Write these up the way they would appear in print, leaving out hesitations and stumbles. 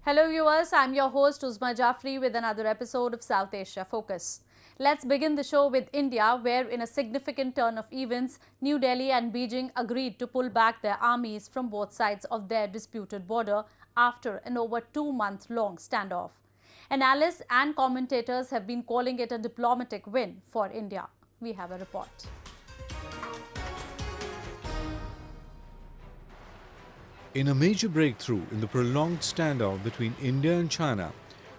Hello viewers, I'm your host Uzma Jafri with another episode of South Asia Focus. Let's begin the show with India, where in a significant turn of events, New Delhi and Beijing agreed to pull back their armies from both sides of their disputed border after an over 2-month-long standoff. Analysts and commentators have been calling it a diplomatic win for India. We have a report. In a major breakthrough in the prolonged standoff between India and China,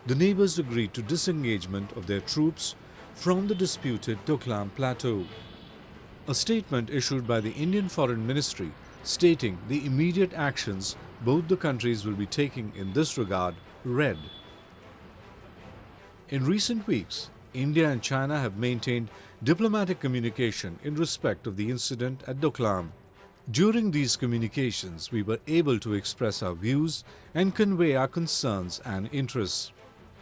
the neighbors agreed to disengagement of their troops from the disputed Doklam Plateau. A statement issued by the Indian Foreign Ministry stating the immediate actions both the countries will be taking in this regard read. In recent weeks, India and China have maintained diplomatic communication in respect of the incident at Doklam. During these communications, we were able to express our views and convey our concerns and interests.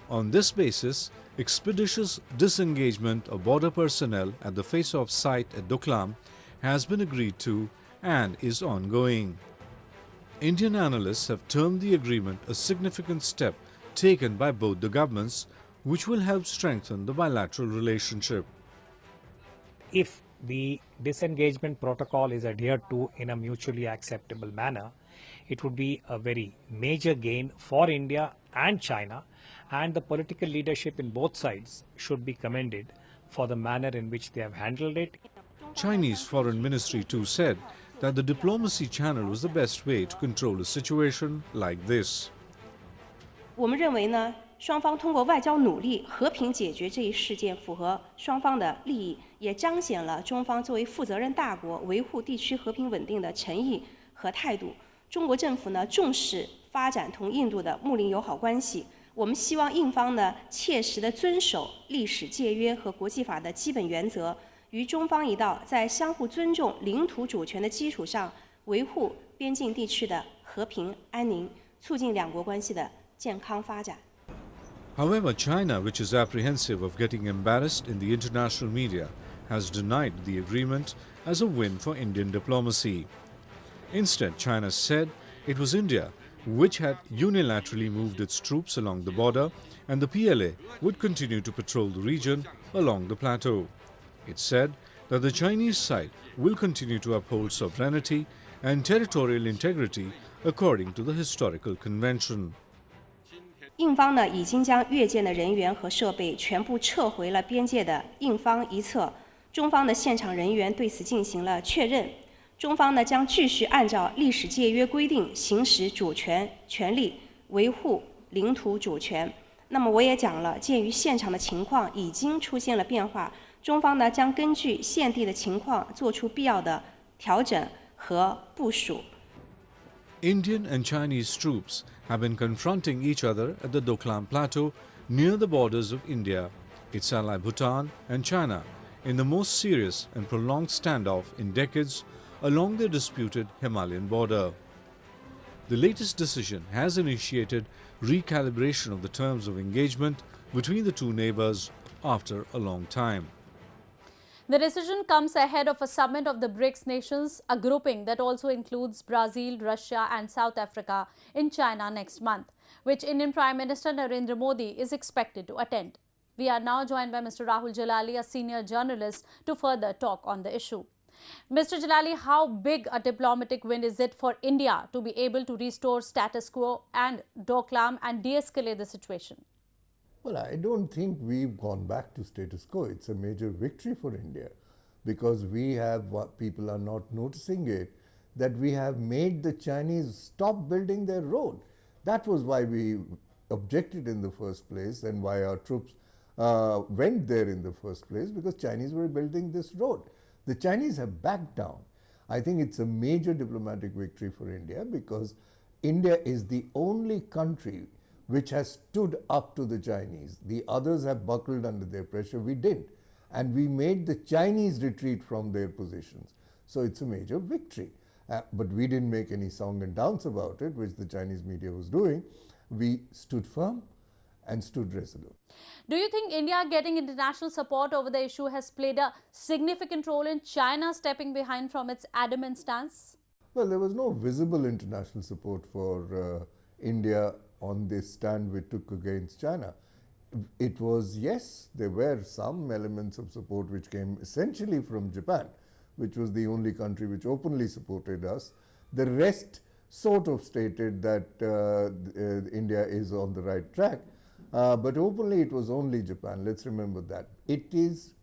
On this basis, expeditious disengagement of border personnel at the face-off site at Doklam has been agreed to and is ongoing. Indian analysts have termed the agreement a significant step taken by both the governments, which will help strengthen the bilateral relationship. If the disengagement protocol is adhered to in a mutually acceptable manner, it would be a very major gain for India and China, and the political leadership in both sides should be commended for the manner in which they have handled it. Chinese Foreign Ministry too said that the diplomacy channel was the best way to control a situation like this. 我们认为呢，双方通过外交努力和平解决这一事件，符合双方的利益，也彰显了中方作为负责任大国维护地区和平稳定的诚意和态度。中国政府呢重视发展同印度的睦邻友好关系，我们希望印方呢切实地遵守历史界约和国际法的基本原则，与中方一道，在相互尊重领土主权的基础上，维护边境地区的和平安宁，促进两国关系的健康发展。 However, China, which is apprehensive of getting embarrassed in the international media, has denied the agreement as a win for Indian diplomacy. Instead, China said it was India which had unilaterally moved its troops along the border, and the PLA would continue to patrol the region along the plateau. It said that the Chinese side will continue to uphold sovereignty and territorial integrity according to the historical convention. 印方呢已经将越界的人员和设备全部撤回了边界的印方一侧，中方的现场人员对此进行了确认。中方呢将继续按照历史界约规定行使主权权利，维护领土主权。那么我也讲了，鉴于现场的情况已经出现了变化，中方呢将根据现地的情况做出必要的调整和部署。 Indian and Chinese troops have been confronting each other at the Doklam Plateau near the borders of India, its ally Bhutan and China in the most serious and prolonged standoff in decades along their disputed Himalayan border. The latest decision has initiated recalibration of the terms of engagement between the two neighbors after a long time. The decision comes ahead of a summit of the BRICS nations, a grouping that also includes Brazil, Russia and South Africa in China next month, which Indian Prime Minister Narendra Modi is expected to attend. We are now joined by Mr. Rahul Jalali, a senior journalist, to further talk on the issue. Mr. Jalali, how big a diplomatic win is it for India to be able to restore status quo and Doklam and de-escalate the situation? Well, I don't think we've gone back to status quo. It's a major victory for India because we have, what people are not noticing it, that we have made the Chinese stop building their road. That was why we objected in the first place and why our troops went there in the first place, because Chinese were building this road. The Chinese have backed down. I think it's a major diplomatic victory for India because India is the only country which has stood up to the Chinese. The others have buckled under their pressure. We didn't. And we made the Chinese retreat from their positions. So it's a major victory. But we didn't make any song and dance about it, which the Chinese media was doing. We stood firm and stood resolute. Do you think India getting international support over the issue has played a significant role in China stepping behind from its adamant stance? Well, there was no visible international support for India on this stand we took against China. It was, yes, there were some elements of support which came essentially from Japan, which was the only country which openly supported us. The rest sort of stated that India is on the right track, but openly it was only Japan. Let's remember that. It is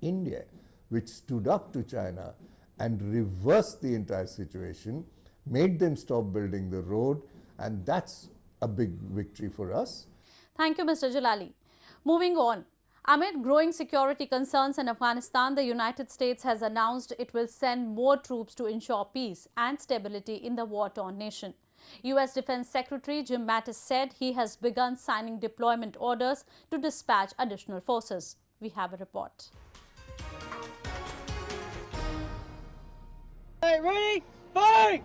India which stood up to China and reversed the entire situation, made them stop building the road, and that's a big victory for us. Thank you, Mr. Jalali. Moving on. Amid growing security concerns in Afghanistan, the United States has announced it will send more troops to ensure peace and stability in the war-torn nation. U.S. Defense Secretary Jim Mattis said he has begun signing deployment orders to dispatch additional forces. We have a report. Hey, ready? Fight!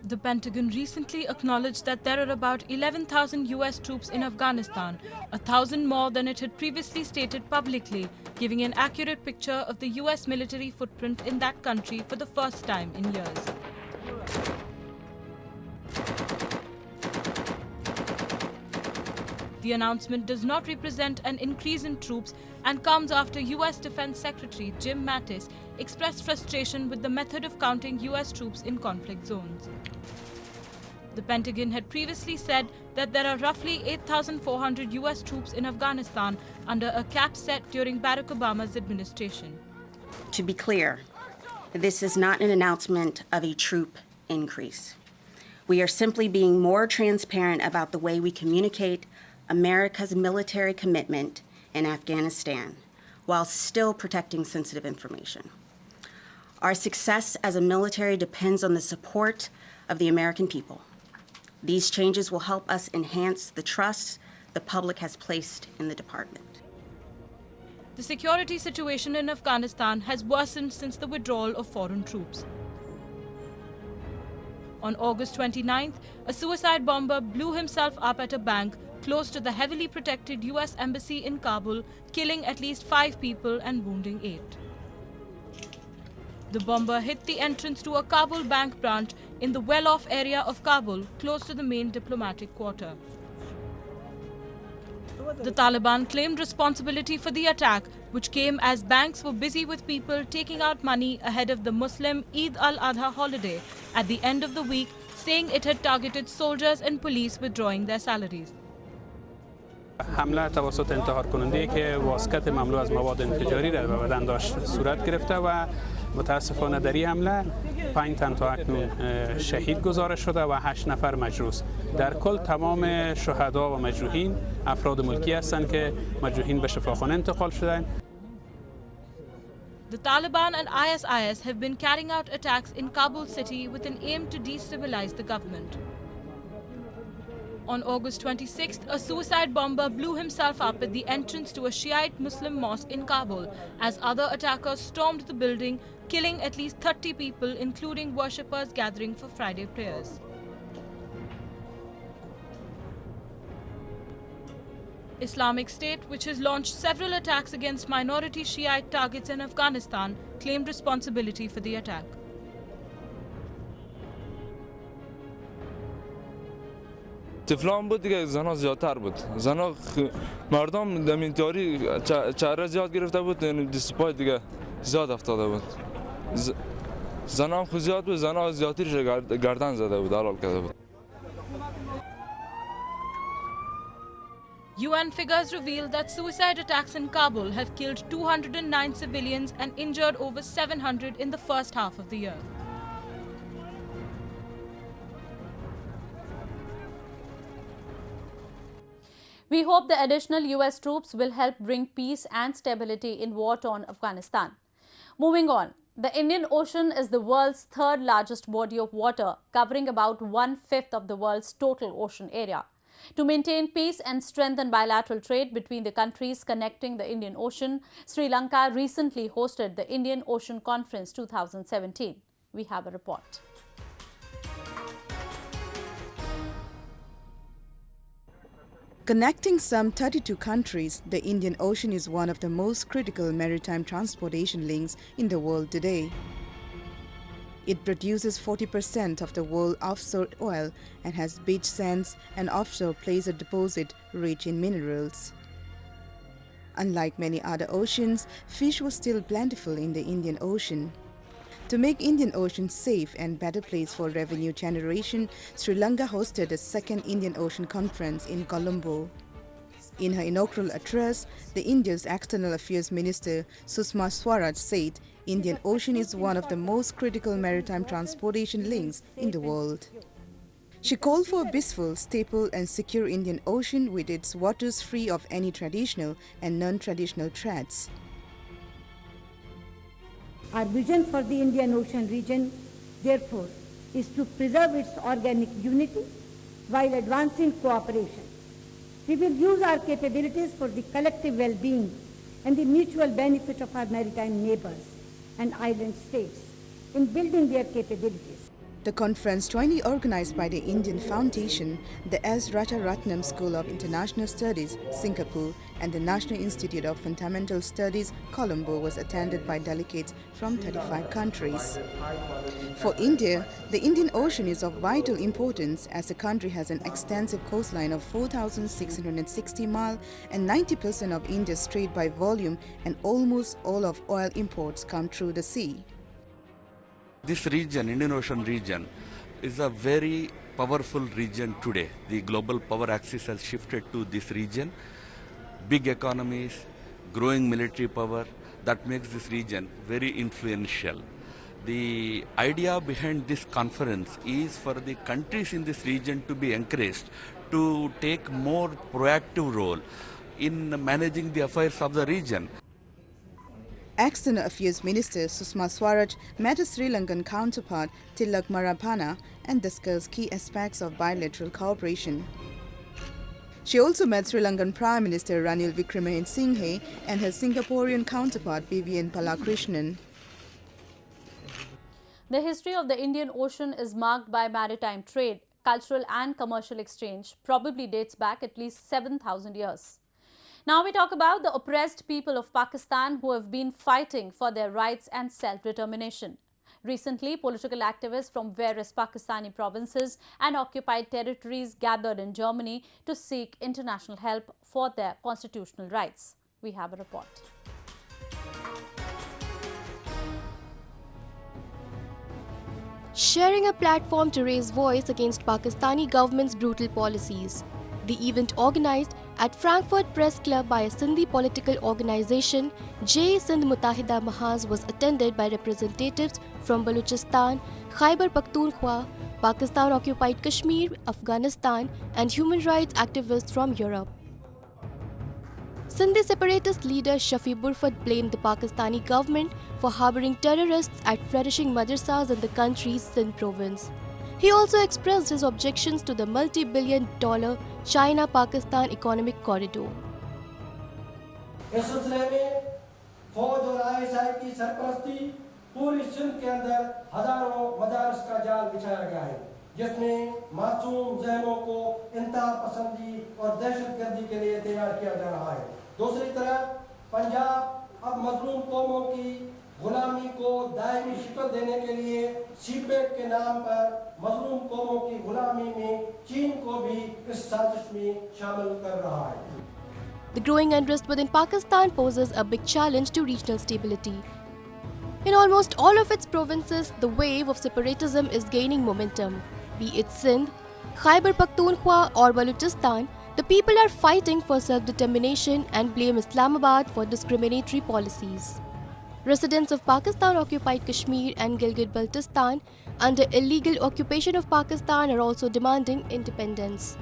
The Pentagon recently acknowledged that there are about 11,000 U.S. troops in Afghanistan, 1,000 more than it had previously stated publicly, giving an accurate picture of the U.S. military footprint in that country for the first time in years. The announcement does not represent an increase in troops and comes after U.S. Defense Secretary Jim Mattis expressed frustration with the method of counting U.S. troops in conflict zones. The Pentagon had previously said that there are roughly 8,400 U.S. troops in Afghanistan under a cap set during Barack Obama's administration. To be clear, this is not an announcement of a troop increase. We are simply being more transparent about the way we communicate America's military commitment in Afghanistan while still protecting sensitive information. Our success as a military depends on the support of the American people. These changes will help us enhance the trust the public has placed in the department. The security situation in Afghanistan has worsened since the withdrawal of foreign troops. On August 29th, a suicide bomber blew himself up at a bank close to the heavily protected U.S. embassy in Kabul, killing at least 5 people and wounding 8. The bomber hit the entrance to a Kabul bank branch in the well-off area of Kabul, close to the main diplomatic quarter. The Taliban claimed responsibility for the attack, which came as banks were busy with people taking out money ahead of the Muslim Eid-Al-Adha holiday at the end of the week, saying it had targeted soldiers and police withdrawing their salaries. حمله توسط انتحار کننده که واسکت مملو از مواد انفجاری را به بدن داشت صورت گرفته و متاسفانه در این حمله 5 تن تا اکنون شهید گزارش شده و 8 نفر مجروح. در کل تمام شهدا و مجروحین افراد ملکی هستند که مجروحین به شفاخانه انتقال شدند. The Taliban and ISIS have been carrying out attacks in Kabul city with an aim to destabilize the government. On August 26th, a suicide bomber blew himself up at the entrance to a Shiite Muslim mosque in Kabul as other attackers stormed the building, killing at least 30 people, including worshippers gathering for Friday prayers. Islamic State, which has launched several attacks against minority Shiite targets in Afghanistan, claimed responsibility for the attack. تفلان بود دیگه زنا زیادتر بود زنا مردم دمینتاری چهره زیاد گرفته بود دیسپای دیگه زیاد افتاده بود زنا هم خود زیاد بود زنا زیادترش گردن زده بود حلال کرده بود UN figures reveal that suicide attacks in Kabul have killed 209 civilians and injured over 700 in the first half of the year. We hope the additional U.S. troops will help bring peace and stability in war-torn Afghanistan. Moving on, the Indian Ocean is the world's third largest body of water, covering about 1/5 of the world's total ocean area. To maintain peace and strengthen bilateral trade between the countries connecting the Indian Ocean, Sri Lanka recently hosted the Indian Ocean Conference 2017. We have a report. Connecting some 32 countries, the Indian Ocean is one of the most critical maritime transportation links in the world today. It produces 40% of the world's offshore oil and has beach sands and offshore placer deposit rich in minerals. Unlike many other oceans, fish was still plentiful in the Indian Ocean. To make Indian Ocean safe and better place for revenue generation, Sri Lanka hosted the second Indian Ocean Conference in Colombo. In her inaugural address, the India's External Affairs Minister Sushma Swaraj said Indian Ocean is one of the most critical maritime transportation links in the world. She called for a peaceful, stable and secure Indian Ocean with its waters free of any traditional and non-traditional threats. Our vision for the Indian Ocean region, therefore, is to preserve its organic unity while advancing cooperation. We will use our capabilities for the collective well-being and the mutual benefit of our maritime neighbors and island states in building their capabilities. The conference, jointly organized by the Indian Foundation, the S. Rajaratnam School of International Studies, Singapore, and the National Institute of Fundamental Studies, Colombo, was attended by delegates from 35 countries. For India, the Indian Ocean is of vital importance as the country has an extensive coastline of 4,660 miles and 90% of India's trade by volume and almost all of oil imports come through the sea. This region, Indian Ocean region, is a very powerful region today. The global power axis has shifted to this region. Big economies, growing military power, that makes this region very influential. The idea behind this conference is for the countries in this region to be encouraged to take more proactive role in managing the affairs of the region. External Affairs Minister Sushma Swaraj met her Sri Lankan counterpart Tilak Marapana and discussed key aspects of bilateral cooperation. She also met Sri Lankan Prime Minister Ranil Wickremesinghe and her Singaporean counterpart Vivian Balakrishnan. The history of the Indian Ocean is marked by maritime trade, cultural and commercial exchange, probably dates back at least 7,000 years. Now we talk about the oppressed people of Pakistan who have been fighting for their rights and self-determination. Recently, political activists from various Pakistani provinces and occupied territories gathered in Germany to seek international help for their constitutional rights. We have a report. Sharing a platform to raise voice against Pakistani government's brutal policies. The event, organized at Frankfurt Press Club by a Sindhi political organization, Jai Sindh Mutahida Mahaz, was attended by representatives from Balochistan, Khyber Pakhtunkhwa, Pakistan-occupied Kashmir, Afghanistan, and human rights activists from Europe. Sindhi separatist leader Shafi Burfat blamed the Pakistani government for harboring terrorists at flourishing madrasas in the country's Sindh province. He also expressed his objections to the multi-billion-dollar China-Pakistan economic corridor. इस सिलसिले में फौज और ISI की सरपरस्ती पूरी सिंध के अंदर हजारों मदारस का जाल बिछाया गया है, जिसमें मासूम जहनों को इंतहा पसंदी और दहशतगर्दी के लिए तैयार किया जा रहा है। दूसरी तरफ पंजाब अब मजलूम कौमों की गुलामी को दायमी शिकल देने के लिए सीपेक के नाम पर मजलूम कौमों की गुलामी में चीन को भी इस साजिश में शामिल कर रहा है। The growing unrest within Pakistan poses a big challenge to regional stability. In almost all of its provinces, the wave of separatism is gaining momentum. Be it Sindh, Khyber Pakhtunkhwa or Balochistan, the people are fighting for self-determination and blame Islamabad for discriminatory policies. Residents of Pakistan-occupied Kashmir and Gilgit-Baltistan, under illegal occupation of Pakistan, are also demanding independence.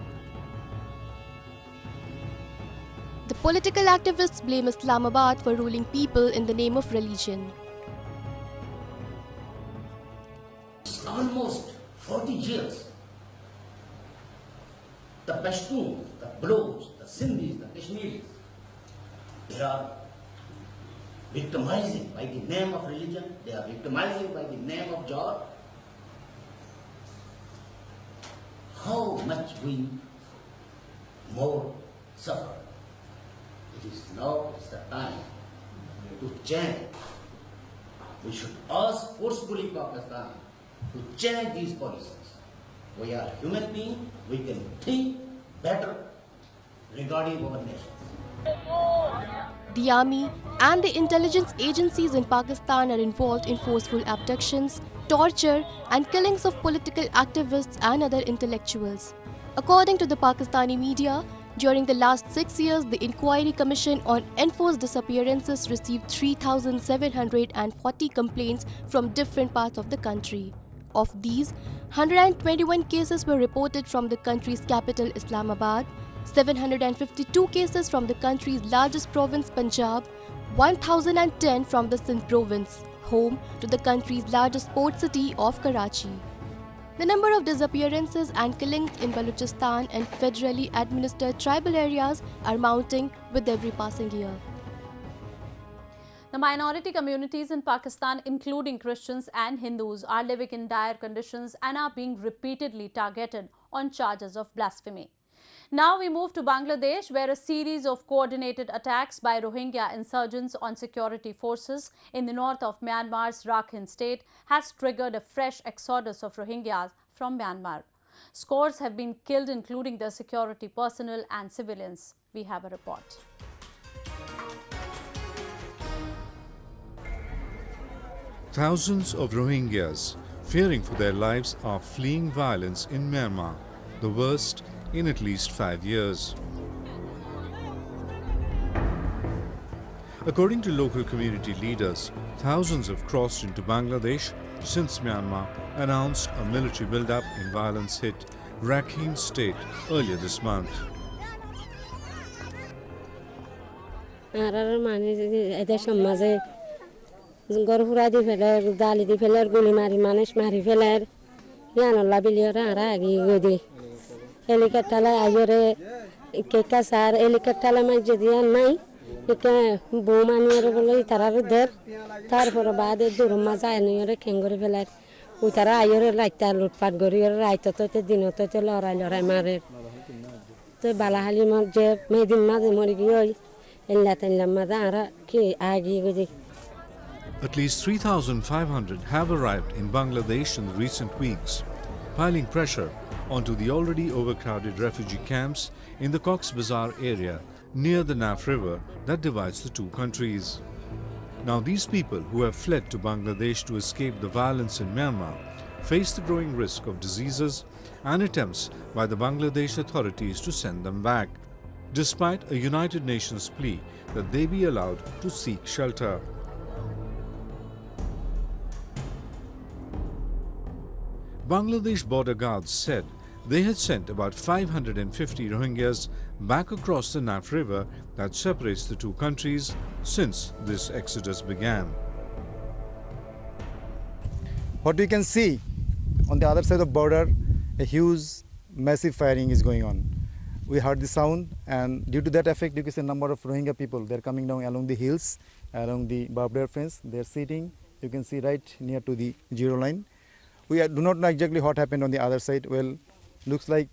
The political activists blame Islamabad for ruling people in the name of religion. Almost 40 years, the Pashtuns, the Baloch, the Sindhis, the Kashmiris, they are victimizing by the name of religion, they are victimizing by the name of God. How much we more suffer. It is now the time to change. We should ask forcefully Pakistan to change these policies. We are human beings, we can think better regarding our nation. The army and the intelligence agencies in Pakistan are involved in forceful abductions, torture, and killings of political activists and other intellectuals. According to the Pakistani media, during the last 6 years, the Inquiry Commission on Enforced Disappearances received 3,740 complaints from different parts of the country. Of these, 121 cases were reported from the country's capital, Islamabad, 752 cases from the country's largest province, Punjab, 1,010 from the Sindh province, home to the country's largest port city of Karachi. The number of disappearances and killings in Balochistan and federally administered tribal areas are mounting with every passing year. The minority communities in Pakistan, including Christians and Hindus, are living in dire conditions and are being repeatedly targeted on charges of blasphemy. Now we move to Bangladesh, where a series of coordinated attacks by Rohingya insurgents on security forces in the north of Myanmar's Rakhine state has triggered a fresh exodus of Rohingyas from Myanmar. Scores have been killed, including their security personnel and civilians. We have a report. Thousands of Rohingyas, fearing for their lives, are fleeing violence in Myanmar, the worst in at least 5 years. According to local community leaders, thousands have crossed into Bangladesh since Myanmar announced a military build-up in violence-hit Rakhine state earlier this month. Helicopter ayore kekasar helicopter majdiyan mai ika bomani bolo tarar der tarpor baade durma zayniyore kengori felar utara ayore raita lutpat gori raita to te dino to te lora mare to balahali mar je medin maz mori giyoy illa tan lamma dara ki agi godi. At least 3,500 have arrived in Bangladesh in the recent weeks, piling pressure onto the already overcrowded refugee camps in the Cox's Bazar area near the Naf River that divides the two countries. Now these people who have fled to Bangladesh to escape the violence in Myanmar face the growing risk of diseases and attempts by the Bangladesh authorities to send them back, despite a United Nations plea that they be allowed to seek shelter. Bangladesh border guards said they had sent about 550 Rohingyas back across the Naf River that separates the two countries since this exodus began. What we can see on the other side of the border, a huge, massive firing is going on. We heard the sound, and due to that effect, you can see a number of Rohingya people. They're coming down along the hills, along the barbed wire fence. They're sitting, you can see right near to the zero line. We do not know exactly what happened on the other side. Well, looks like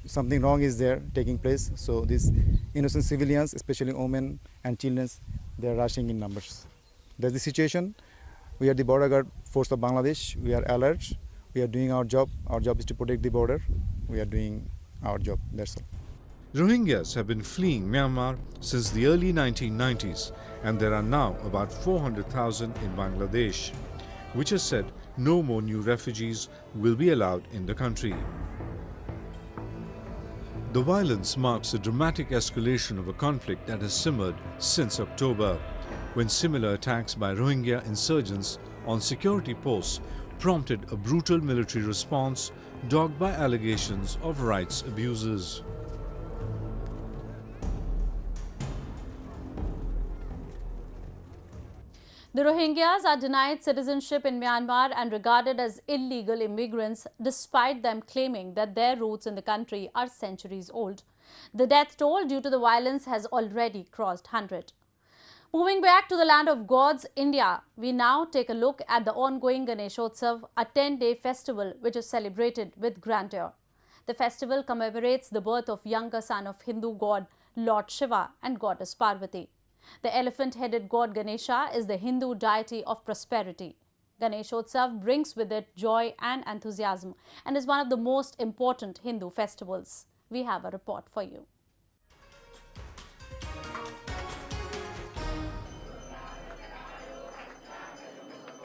something wrong is there taking place. So these innocent civilians, especially women and children, they are rushing in numbers. That's the situation. We are the border guard force of Bangladesh. We are alert. We are doing our job. Our job is to protect the border. We are doing our job. That's all. Rohingyas have been fleeing Myanmar since the early 1990s, and there are now about 400,000 in Bangladesh, which has said no more new refugees will be allowed in the country. The violence marks a dramatic escalation of a conflict that has simmered since October, when similar attacks by Rohingya insurgents on security posts prompted a brutal military response dogged by allegations of rights abuses. The Rohingyas are denied citizenship in Myanmar and regarded as illegal immigrants, despite them claiming that their roots in the country are centuries old. The death toll due to the violence has already crossed 100. Moving back to the land of gods, India, we now take a look at the ongoing Ganeshotsav, a 10-day festival which is celebrated with grandeur. The festival commemorates the birth of younger son of Hindu god Lord Shiva and goddess Parvati. The elephant-headed god Ganesha is the Hindu deity of prosperity. Ganeshotsav brings with it joy and enthusiasm and is one of the most important Hindu festivals. We have a report for you.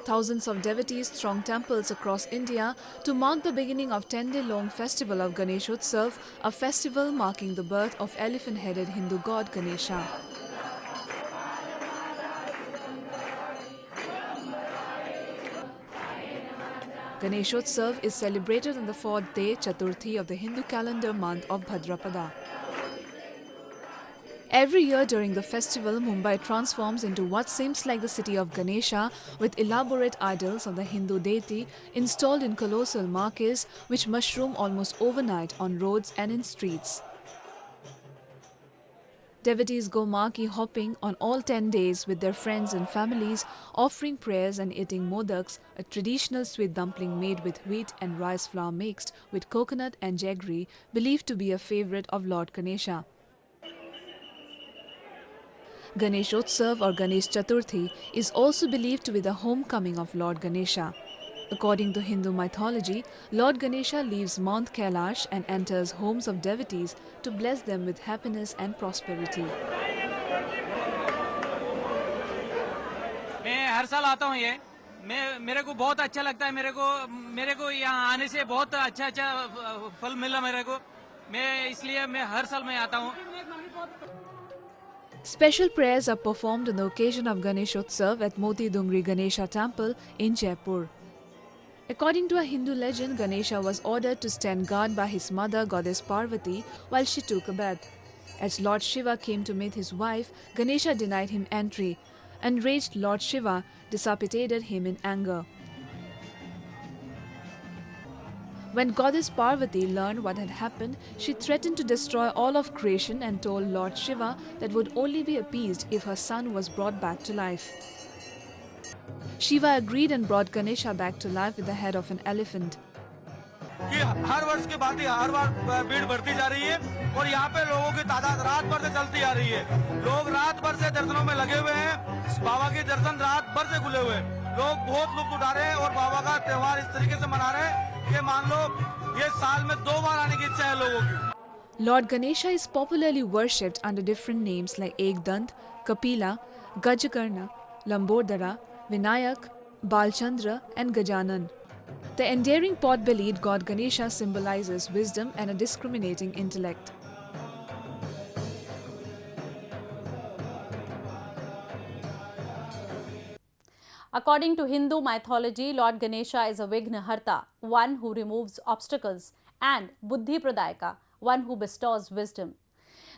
Thousands of devotees throng temples across India to mark the beginning of 10-day-long festival of Ganeshotsav, a festival marking the birth of elephant-headed Hindu god Ganesha. Ganeshotsav is celebrated on the fourth day, Chaturthi of the Hindu calendar month of Bhadrapada. Every year during the festival, Mumbai transforms into what seems like the city of Ganesha, with elaborate idols of the Hindu deity installed in colossal marquees which mushroom almost overnight on roads and in streets. Devotees go marquee hopping on all 10 days with their friends and families, offering prayers and eating modaks, a traditional sweet dumpling made with wheat and rice flour mixed with coconut and jaggery, believed to be a favorite of Lord Ganesha. Ganeshotsav or Ganesh Chaturthi is also believed to be the homecoming of Lord Ganesha. According to Hindu mythology, Lord Ganesha leaves Mount Kailash and enters homes of devotees to bless them with happiness and prosperity. मैं हर साल आता हूँ ये मेरे को बहुत अच्छा लगता है मेरे को यहाँ आने से बहुत अच्छा फल मिला मेरे को मैं इसलिए मैं हर साल मैं आता हूँ. Special prayers are performed on the occasion of Ganeshotsav at Moti Dungri Ganesha temple in Jaipur. According to a Hindu legend, Ganesha was ordered to stand guard by his mother, goddess Parvati, while she took a bath. As Lord Shiva came to meet his wife, Ganesha denied him entry. Enraged Lord Shiva decapitated him in anger. When goddess Parvati learned what had happened, she threatened to destroy all of creation and told Lord Shiva that would only be appeased if her son was brought back to life. Shiva agreed and brought Ganesha back to life with the head of an elephant. कि हर वर्ष के बाद हर बार भीड़ बढ़ती जा रही है और यहाँ पे लोगों की तादाद रात भर से चलती आ रही है. लोग रात भर से दर्शनों में लगे हुए हैं. बाबा के दर्शन रात भर से खुले हुए हैं. लोग बहुत लुत्फ उठा रहे हैं और बाबा का त्योहार इस तरीके से मना रहे हैं कि मान लो ये साल में 2 बार आने की इच्छा है लोगों की. Lord Ganesha is popularly worshipped under different names like Ekdant, Kapila, Gajakarna, Lambodara, Vinayak, Balchandra and Gajanan. The endearing pot-bellied god Ganesha symbolizes wisdom and a discriminating intellect. According to Hindu mythology, Lord Ganesha is a Vignaharta, one who removes obstacles, and Buddhi Pradayaka, one who bestows wisdom.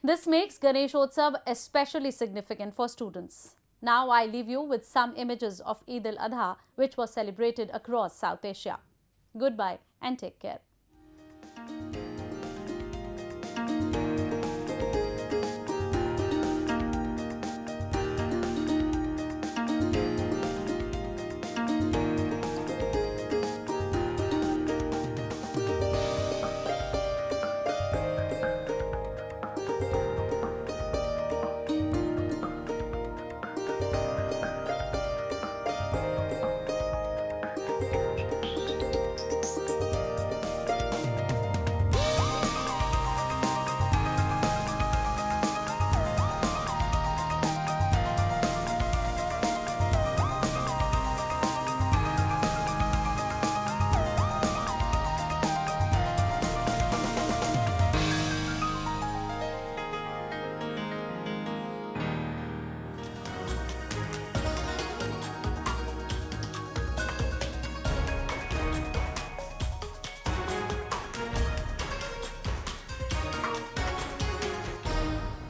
This makes Ganeshotsav especially significant for students. Now I leave you with some images of Eid-Al-Adha, which was celebrated across South Asia. Goodbye and take care.